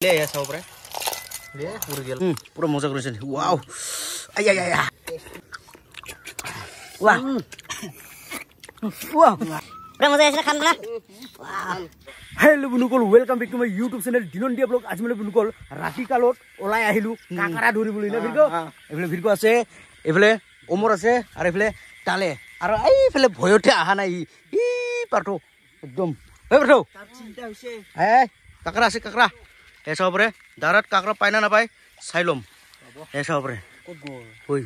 ले या सब रे ले पूरा गेल पूरा मजा करिसन वाओ आया आया वाह वाह पूरा मजा आइसला खान बना हेलो बुनुकल welcome back to my YouTube channel दिनन्दिया ब्लॉग आज मैले बुनुकल राति काলত ओলাই আহিলু কাকৰা ধৰি বুলি না ভিৰকো এফলে ভিৰকো আছে এফলে ওমৰ আছে আৰু এফলে তালে আৰু এইফলে ভয়তে আহা নাই ই পাটো একদম এই পাটো তাৰ চিন্তা হৈছে এই কাকৰা আছে কাকৰা এসা উপরে দাঁড়াত কাকড়া পায় না পায় সাইলম এসা উপরে কত গল কই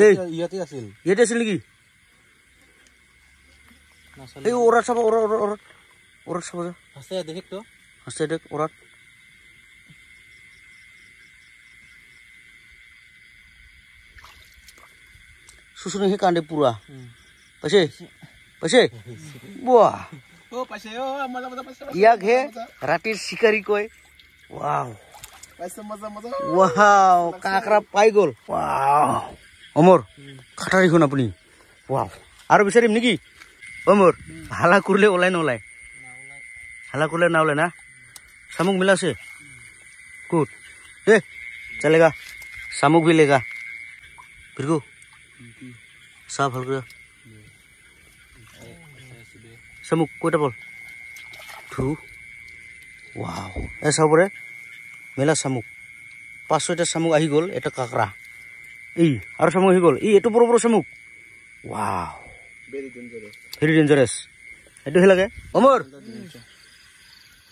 এই ইয়াতে আছিল নাকি এই ওরা সব ওরা সব হাসে দেখ তো হাসে দেখ ওরা সুসুনে হে কাণ্ডে পুরা পাইছে পাইছে বাহ ओ पैसे ओ मजा मजा पैसे याक है रातीर शिकारी कोय वाव पैसे मजा मजा वाव काकरा पाई गल वाव अमर खाटारी खुन अपनी वाव आरो बिचारिम नेकी अमर हाला कुरले ओलाय न ओलाय हाला कुरले ना ओलाय ना सामुक मिला से गुड ए चलेगा सामुक भी लेगा फिर को साफ हल्का samuk koita bol thu wow esa pore mela samuk 500 ta samuk ahi gol eta kakra ei aro samuk ahi gol ei eto boro boro samuk wow very dangerous eto helage omor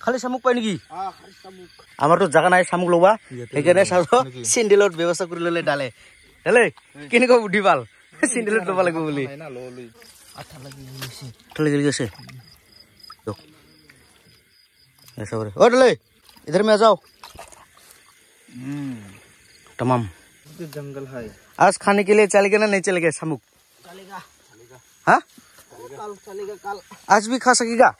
khali samuk pai niki khali samuk amar to jaga nai samuk loba ekene sajo sindilot ব্যবস্থা kori lole dale kini ko budhi pal sindilot loba lagu boli अच्छा लगी कैसे दो ऐसा ओ डले इधर में आ जाओ तमाम जंगल है आज खाने के लिए चलेगा ना नहीं चलेगा सामुक चलेगा हाँ चलेगा कल आज भी खा सकेगा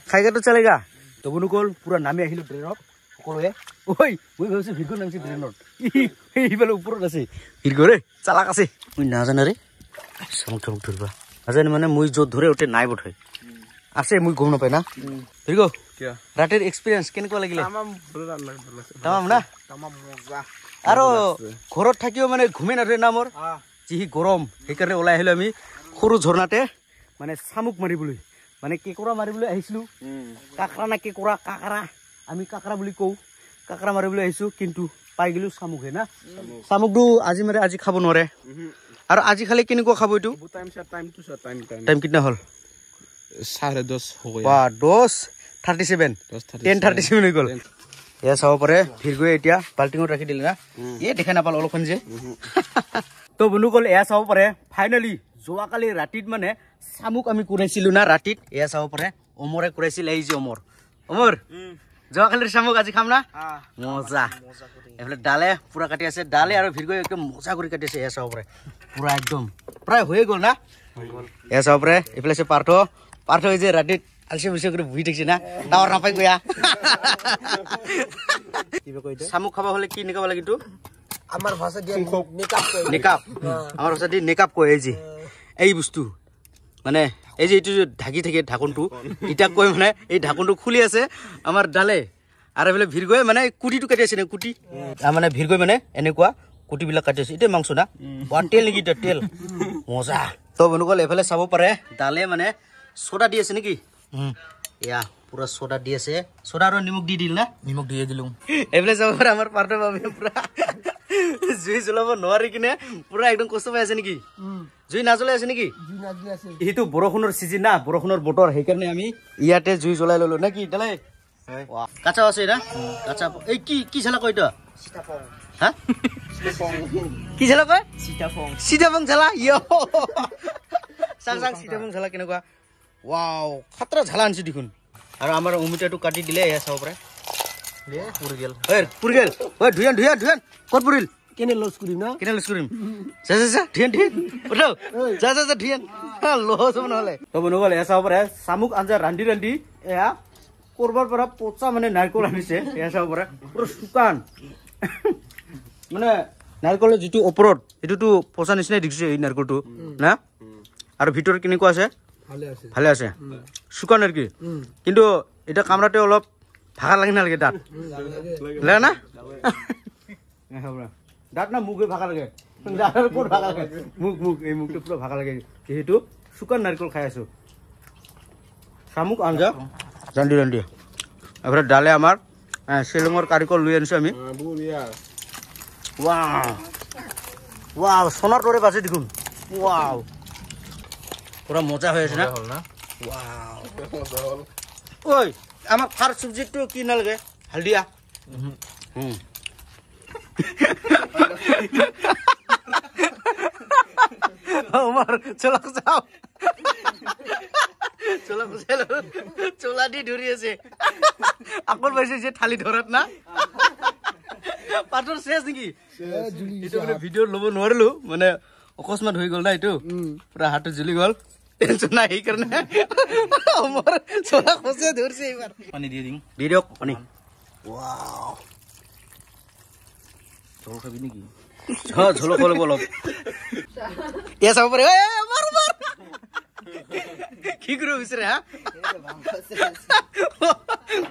खाएगा तो चलेगा तो बुनुकल पूरा नामे আহিলো ট্রেনত সকলোৱে ওই মই ভাবিছো ভিগো নামছি ট্ৰেনত এইফালে ওপৰত আছে ভিগো ৰে চালাক আছে মই নাজানা ৰে samuk samuk ধরবা আজানি মানে মুই যত ধরে ওটে নাই বঠে আছে মুই গম না পাই না ভিগো কি রাতের এক্সপেরিয়েন্স কেনকো লাগিলে তামাম না তামাম মজা আর ঘরত থাকিও মানে ঘুমে না রে নামৰ যি গৰম হেকাৰে ওলাই আহিলো আমি সৰু ঝৰ্ণাতে মানে সামুক মাৰিবলৈ মানে কেকৰা মাৰিবলৈ আহিছিলু কাকৰা না কেকৰা কাকৰা আমি কাকৰা বুলি কও কাকৰা মারিবলৈ আহিছো কিন্তু পাই গিলু সামুক হে না সামুকটো আজি মারে আজি খাব নৰে और आज खाली किनको खाबो इटु टाइम कितना हल 10:30 हो गया वाह 10:37 10:37 হৈ গল या सब परे फिर गए एटिया बाल्टिंगत राखि दिल ना ये देखा ना पाल अलखन जे तो बनु कल या सब परे फाइनली जोवा काली रातित माने सामुक आमी कुराइसिलु ना रातित या सब परे अमरे कुराइसिल এই যে अमर जोवा काली सामुक আজি খাম না মজা এফলে ডালে পুরা কাটি আছে ডালে আর ভিড় গই একদম মজা কৰি কাটি আছে এসা উপরে পুরা একদম প্রায় হয়ে গল না হয়ে গল এসা উপরে এফলে সে পার্থ এই যে রাডিত আলসে বিসে করে ভুই দেখছি না টাওয়ার না পাই গয়া কিবা কইতে সামু খাবা হলে কি নিকাব লাগিটো আমার ভাষা দিয়া নিকাপ আমার ভাষা দি নিকাপ কই এই যে এই বস্তু মানে এই যে এটু ঢাকি থাকে ঢাকনটো ইটা কই মানে এই ঢাকনটো খুলি আছে আমার ডালে আর এফলে ভিড় গই মানে কুটিটো কাটি আছে না কুটি মানে ভিড় গই মানে এনেকুৱা কুটি বিলা কাটি আছে ইতে মাংস না বা তেল নেকি তেল মজা তো বনুকল এফলে চাব পাৰে ডালে মানে সোডা দি আছে নেকি ইয়া পুৰা সোডা দি আছে সোডা আৰু নিমখ দি দিল না নিমখ দিয়ে দিলু এফলে চাব পাৰে আমাৰ পাৰ্ট বাবে পুৰা জুই জ্বলাব নোৱাৰি কিনে পুরা একদম কষ্ট পাই আছে নেকি জুই নাজলে আছে নেকি জুই নাজলে আছে এইটো বৰষুণৰ সিজন না বৰষুণৰ বতৰ হেকাৰণে আমি ইয়াতে জুই জ্বলাই ললো নাকি ডালে কাঁচা আছে না কাঁচা এই কি ঝালা কইতো সীতাফং হ্যাঁ কি ঝালা কয় সীতাফং ঝালা ইয়ো সাং সীতাফং ঝালা কেনেকুৱা ওয়াও খাতৰা ঝালা আনছি দেখুন আৰু আমাৰ অমিতাটো কাটি দিলে এয়া চাব পাৰে লে পুৰি গেল ওই ধুয়ান কত পুৰিল কেনে লস কৰিম যা ধুয়ান উঠো যা ধুয়ান লস হ'ব নহলে তো বনুগল এয়া চাব পাৰে সামুক আঞ্জা ৰান্ধি এয়া কৰবাৰ পৰ পচা মানে নাৰকল আনিছে এসা পৰে পুৰো শুকান মানে নাৰকলেৰ যেটো ওপৰত এটোটো পচা নিচিনা দেখিছে এই নাৰকলটো না আৰ ভিতৰত কেনেকুৱা আছে ভালে আছে শুকান আর কি কিন্তু এটা কামড়াতে অলপ ভাগা লাগে না লাগে দাঁত লাগে না দাঁত না মুখে ভাগা লাগে দাঁতের ক'ত ভাগা লাগে মুখ এই মুখটো পুরো ভাগা লাগে যেহেতু শুকান নারকেল খাই আছো শামুক আঞ্জা রান্ধি এবারে ডালে আমার শিলঙৰ কাৰিকৰ লৈ আনিছো আমি ওয়াও সোনার দরে বাজে দেখুন ওয়াও পুরা মজা হয়েছে না ওয়াও ওই আমার ফার সবজি একটু কি না লাগে হালদিয়া আমার চলা যাও চোলা দি ধরি আছে আকল পাইছে যে থালি ধরাত না পাটৰ শেষ নেকি এটা মানে ভিডিও লব নোৱাৰিলো মানে অকস্মাত হৈ গল না এইটো পুৰা হাতটো জ্বলি গল টেনচন নাই এই কাৰণে আমাৰ চোলা খসে ধৰছে এবাৰ পানী দি দিয়ক পানী ওয়াও ঝোল খাবি নেকি ঝোল খাব অলপ এ চাব পাৰে মাৰ কি করে বিচরে হ্যাঁ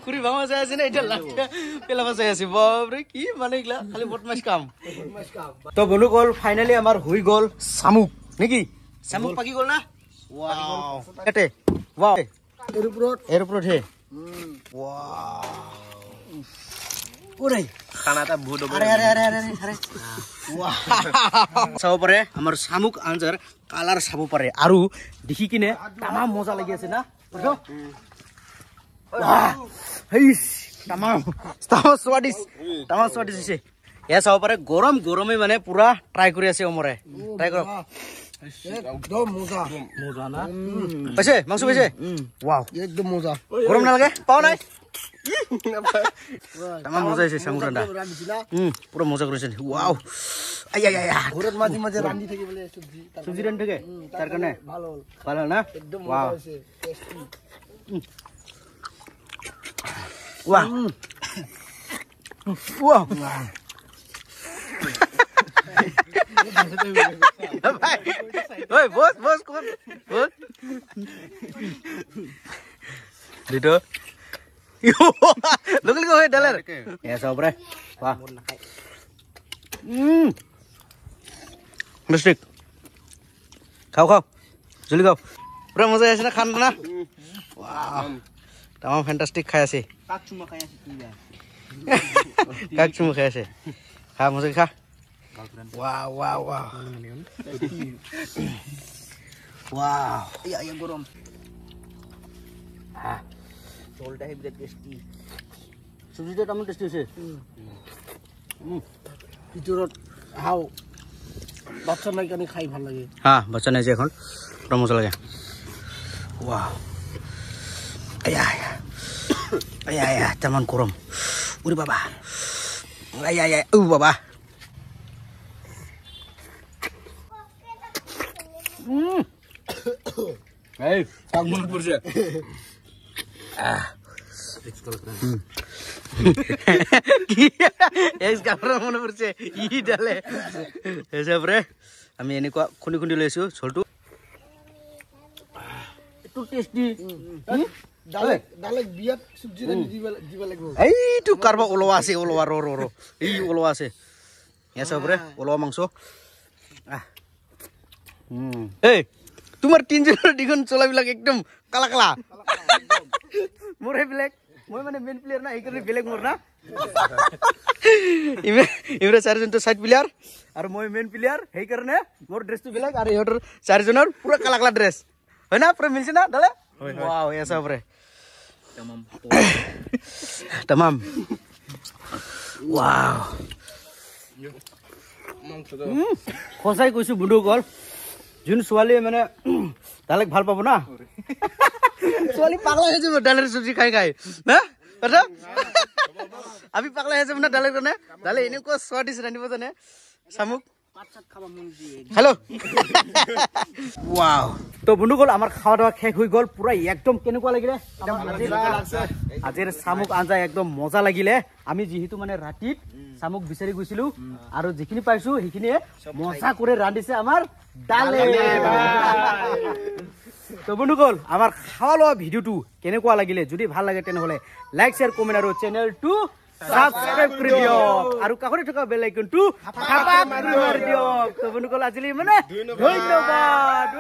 খুরি ভাঙা যায় আছে না এটা লাঠা পেলাবা যায় আছে বাপরে কি মানে এগুলা খালি বদমাশ কাম তো বনু গল ফাইনালি আমার হই গল শামুক নাকি শামুক পাকি গল না ওয়াও এতে ওয়াও এর উপর হে ওয়াও ওরে খানাটা বহুত আরে ওয়াও চাব পারে আমার শামুক আঞ্জার কালার চাব পারে আৰু দেখি কিনে তামাম মজা লাগি আছে না তামাম স্বাদিষ্ট আছে এয়া চাব পাৰে গৰম গৰমে মানে পুৰা ট্ৰাই কৰি আছে অমৰে ট্ৰাই কৰক একদম মজা না পাইছে মাংস পাইছে ওয়াও একদম মজা গৰম নালাগে পাও নাই তামাম মজা আছে শামুক ৰান্ধা পুৰা মজা কৰিছে ওয়াও আয়া ঘৰত মাঝে মাঝে ৰান্ধি থাকে বলে সবজি ৰান্ধি থাকে তাৰ কাৰণে ভালো না একদম মজা আছে টেস্টি ওয়াও ওয়াও ওই বস কোন বস দিটো লোক লোক হয় ডালার এসা উপরে বাহ মিস্টেক খাও জলদি খাও পুরা মজা আছে না খান না ওয়াও তামাম ফ্যান্টাস্টিক খাই আছে কাকচুমা খাই আছে খা মজা খা ওয়াও ইয়া গরম হ্যাঁ ঝোলটা হেবি টেস্টি সবজিটা কেমন টেস্টি আছে ভিতৰত হাও বাচ্চা নাই কানি খাই ভাল লাগে হ্যাঁ বাচ্চা নাই যে এখন পুরা মজা লাগে ওয়াও আয়া তেমন গরম ওরে বাবা আয়া ও বাবা এই কাক মনে পড়ছে মনে পড়ছে ই ডালে এসে আমি এনেকুৱা খুন্দি লৈছো ঝোলটো একটু টেস্টি এইটো কাৰবা ওলোৱা আছে ওলোৱা ৰ এই ওলোৱা আছে ওলোৱা মাংস এই তোমাৰ তিনজনৰ দিগন চলাবিলাক একদম কালা কালা মোৰ সেইবিলাক মই মানে মেইন প্লেয়াৰ না এইকাৰণে বেলেগ মোৰ না ইমৰা চাৰিজনটো সাইড প্লেয়াৰ আৰু মই মেইন প্লেয়াৰ সেইকাৰণে মোৰ ড্ৰেছটো বেলেগ আৰু ইহঁতৰ চাৰিজনৰ পুৰা কালা কালা ড্ৰেছ হয় না পুৰা মিলছে না দালে ওয়াও এসা পৰে tamam wow খসাই কৈছো বুডু গল যোন ছোৱালী মানে ডালেক ভাল পাব না ছোৱালী পাগলা হৈ যাব ডালেৰ সবজি খাই না কথা আমি পাগলা হৈ যাব না ডালেৰ কাৰণে ডালে এনেকুৱা স্বাদিষ্ট ৰান্ধিব জানে শামুক হ্যালো ওয়াও তো বন্ধুসকল আমাৰ খাওয়া দাওয়া শেষ হয়ে গল পুৰা একদম কেনেকুৱা লাগিলে আজিৰ শামুক আঞ্জা একদম মজা লাগিলে আমি যেহেতু মানে ৰাতিত শামুক বিচাৰি গৈছিলো আৰু যিখিনি পাইছো সেইখিনি মজা কৰে ৰান্ধিছে আমাৰ ডালে তো বন্ধুসকল আমাৰ খাওয়া লোৱা ভিডিওটো কেনেকুৱা লাগিলে যদি ভাল লাগে তেনেহলে লাইক শেয়াৰ কমেন্ট আৰু চেনেলটো সাবস্ক্ৰাইব কৰি দিয়ক আৰু কাষতে থকা বেল আইকনটো থাপাক মাৰি দিয়ক তো বন্ধুসকল আজিলৈ মানে ধন্যবাদ